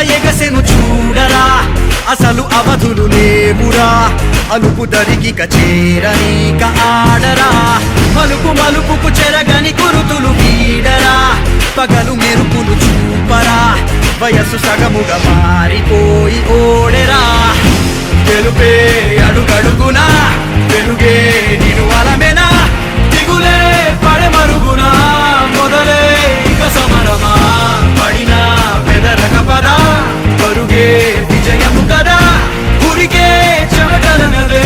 ఎగసెను చూడరా అసలు అవధులు లేవురా అలుపు దరిగిక చేరనీక ఆడరా మలుపు మలుపుకు చెరగని కురుతులు వీడరా పగలు మెరుపులు చూపరా వయస్సు సగముగా మారిపోయి ఓడెరా తెలుపే అడుగడుగునా వెలుగే నిను అలమెనా దిగులే పడమరుగునా మొదలే ఇక సమరమా పడినా పెదరక పదా పరుగే విజయము కదా ఉరికే చెమటలనలే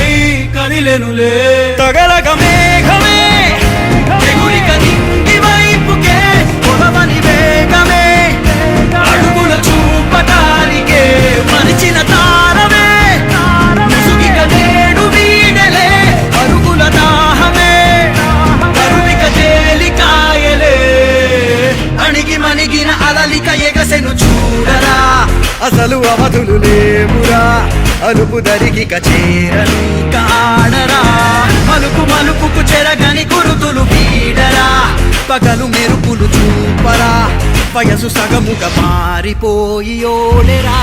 కదిలెనులే తగలగ మేఘమే ఎగురిక నింగి వైపుకే కొలవని వేగమే అడుగుల చూపటానికే మరిచిన తారమే ముసుగిక నేడు వీడలే అరుగుల దాహమే కరువిక తేలికాయలే అణిగి మణిగిన అలలిక ఎగసెను చూడరా అసలు అవధులు లేవురా అలుపు దరిగిక చేరనీక ఆడరా మలుపు మలుపుకు చెరగని గురుతులు వీడరా పగలు మెరుపులు చూపరా వయసు సగముగా మారిపోయి ఓడెరా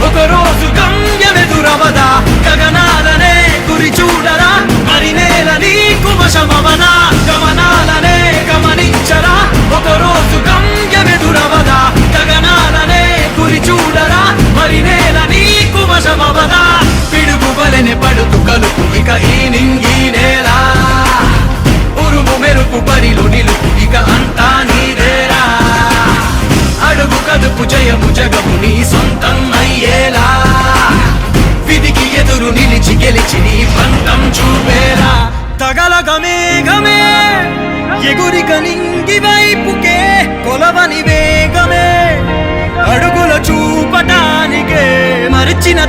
ఒకరోజు గమ్యమెదురవదా గగనాలనే గురి చూడరా మరి నేల నీకు వశమవనా గమనాలనే గమనించరా ఒకరోజు గమ్యమెదురవదా గగనాలనే గురి చూడరా మరి నేల నీకు వశమవదా పిడుగు వలెనే పడుతు కలుపు ఇక ఈ నింగి నేల ఉరుము మెరుపు బరిలో నిలుపు ఇక అంతా నీదేరా అడుగు కదుపు జయము జగము నీ సొంతం అయ్యేలా విధికి ఎదురు నిలిచి గెలిచి నీ పంతం చూపేలా తగలగ మేఘమే ఎగురిక నింగి వైపుకే కొలవని వేగమే అడుగుల చూపటానికే మరిచిన